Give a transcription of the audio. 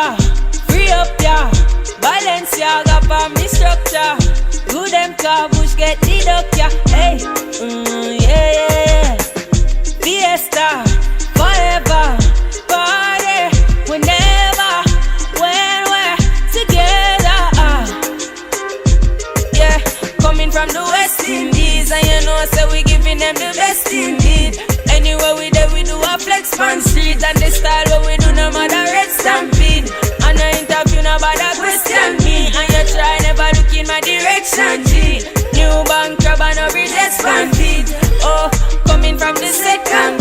Forever, free up, yeah. Balenciaga for me structure. Good them car, bush get deduct, yeah. Hey, yeah, yeah, yeah. Fiesta, forever, party, whenever, when we're together. Yeah, coming from the West Indies, and you know, so we giving them the best indeed. Anywhere we there, we do a flex pan street, and the style what we do, no matter red stampede. And no interview, no bother question me, and you try never look in my direction, G. New bank crab and no bridge expanded. Oh, coming from the second